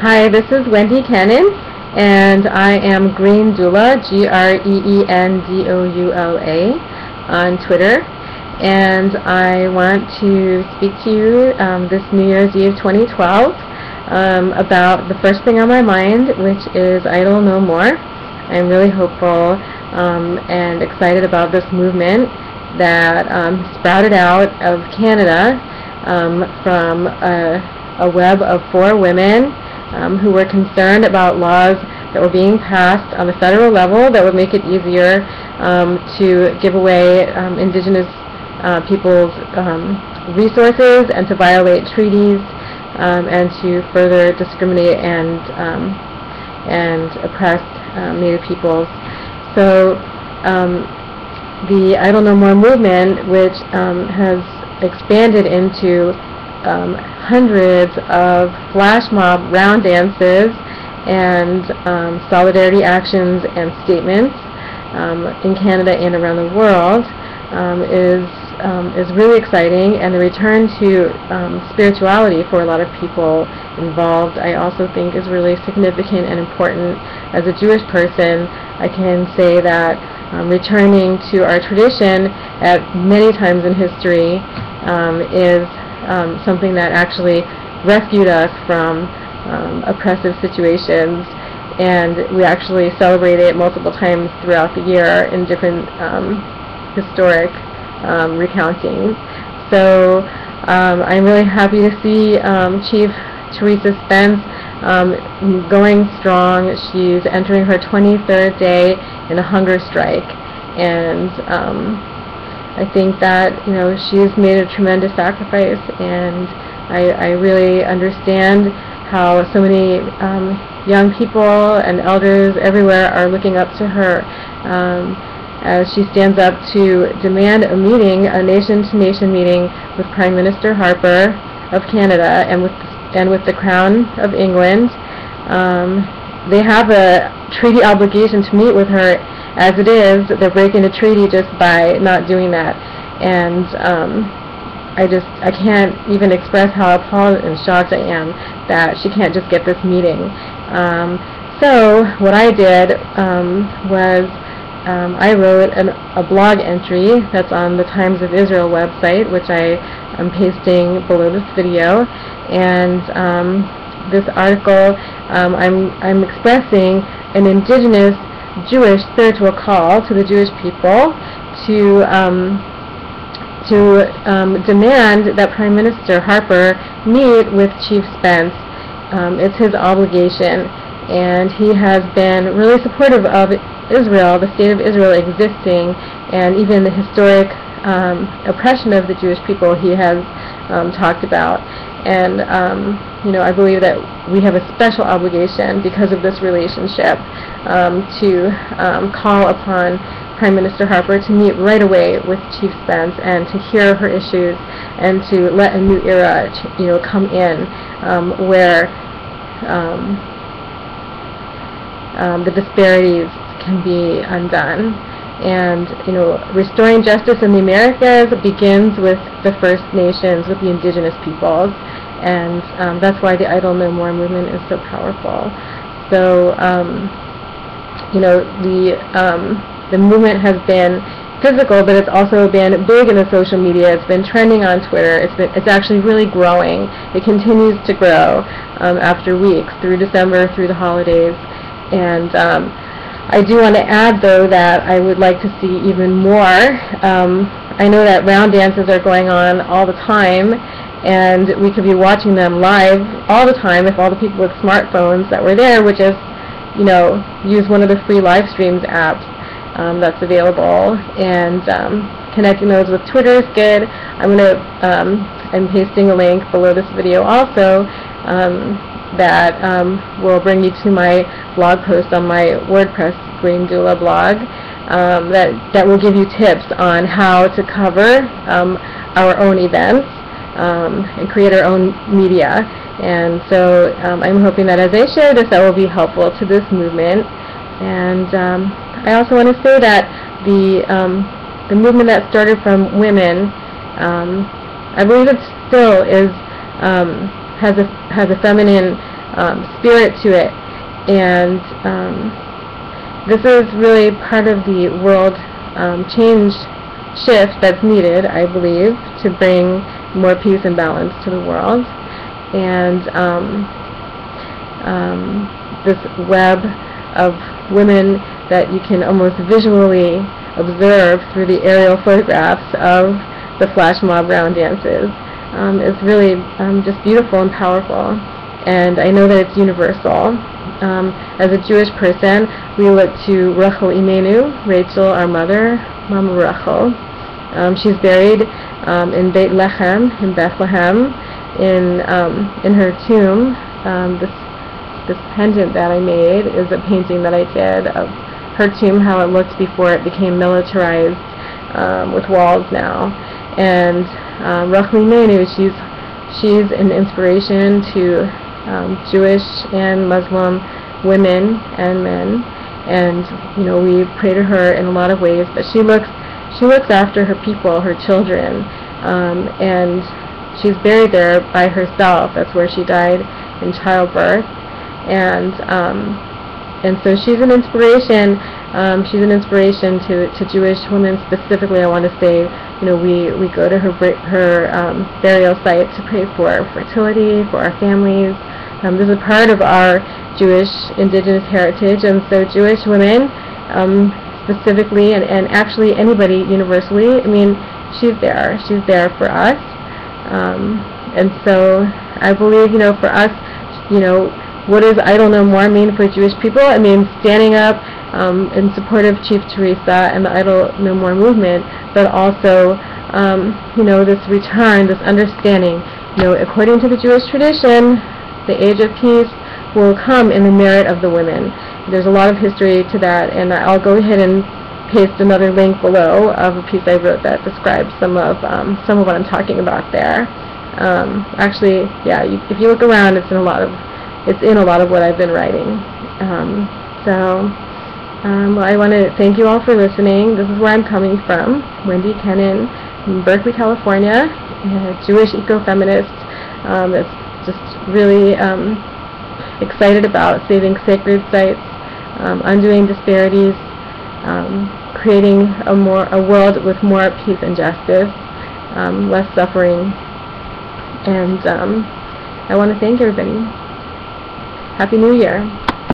Hi, this is Wendy Kenin, and I am Green Doula, GREENDOULA, on Twitter. And I want to speak to you this New Year's Eve 2012 about the first thing on my mind, which is Idle No More. I'm really hopeful and excited about this movement that sprouted out of Canada from a web of 4 women who were concerned about laws that were being passed on the federal level that would make it easier to give away indigenous people's resources and to violate treaties and to further discriminate and oppress Native peoples. So the Idle No More movement, which has expanded into hundreds of flash mob round dances and solidarity actions and statements in Canada and around the world, is really exciting, and the return to spirituality for a lot of people involved I also think is really significant and important. As a Jewish person, I can say that returning to our tradition at many times in history is something that actually rescued us from oppressive situations, and we actually celebrate it multiple times throughout the year in different historic recountings. So I'm really happy to see Chief Teresa Spence going strong. She's entering her 23rd day in a hunger strike, and I think that she's made a tremendous sacrifice, and I really understand how so many young people and elders everywhere are looking up to her as she stands up to demand a meeting, a nation-to-nation meeting with Prime Minister Harper of Canada and with the Crown of England. They have a treaty obligation to meet with her. As it is, they're breaking the treaty just by not doing that, and I can't even express how appalled and shocked I am that she can't just get this meeting. So what I did was I wrote a blog entry that's on the Times of Israel website, which I am pasting below this video, and this article I'm expressing an indigenous Jewish spiritual call to the Jewish people to demand that Prime Minister Harper meet with Chief Spence. It's his obligation, and he has been really supportive of Israel, the state of Israel existing, and even the historic oppression of the Jewish people he has talked about. And I believe that we have a special obligation because of this relationship to call upon Prime Minister Harper to meet right away with Chief Spence and to hear her issues and to let a new era come in where the disparities can be undone. And restoring justice in the Americas begins with the First Nations, with the indigenous peoples, and that's why the Idle No More movement is so powerful. So the movement has been physical, but it's also been big in the social media. It's been trending on Twitter. It's actually really growing. It continues to grow after weeks through December, through the holidays. And I do want to add, though, that I would like to see even more. I know that round dances are going on all the time, and we could be watching them live all the time if all the people with smartphones that were there would just, use one of the free live streams apps that's available, and connecting those with Twitter is good. I'm pasting a link below this video also that will bring you to my blog post on my WordPress Green Doula blog that will give you tips on how to cover our own events and create our own media. And so I'm hoping that as I share this, that will be helpful to this movement. And I also want to say that the movement that started from women, I believe it still is has a feminine spirit to it. And this is really part of the world change shift that's needed, I believe, to bring more peace and balance to the world. And this web of women that you can almost visually observe through the aerial photographs of the flash mob round dances is really just beautiful and powerful. And I know that it's universal. As a Jewish person, we look to Rachel Imeinu, Rachel, our mother, Mama Rachel. She's buried in Beit Lechem, in Bethlehem. In her tomb, this pendant that I made is a painting that I did of her tomb, how it looked before it became militarized with walls now. And Rachel Imeinu, she's an inspiration to Jewish and Muslim women and men, and we pray to her in a lot of ways. But she looks after her people, her children, and she's buried there by herself. That's where she died in childbirth, and so she's an inspiration. She's an inspiration to Jewish women specifically. I want to say, we go to her burial site to pray for fertility, for our families. This is a part of our Jewish indigenous heritage, and so Jewish women specifically, and actually anybody universally, she's there. She's there for us. And so I believe, for us, what does Idle No More mean for Jewish people? It means standing up in support of Chief Teresa and the Idle No More movement, but also, this return, this understanding, according to the Jewish tradition, the age of peace will come in the merit of the women. There's a lot of history to that, and I'll go ahead and paste another link below of a piece I wrote that describes some of what I'm talking about there. Actually, yeah, if you look around, it's in a lot of what I've been writing. Well, I want to thank you all for listening. This is where I'm coming from, Wendy Kenin, in Berkeley, California, a Jewish eco-feminist that's just really excited about saving sacred sites, undoing disparities, creating a world with more peace and justice, less suffering. And I want to thank everybody. Happy New Year.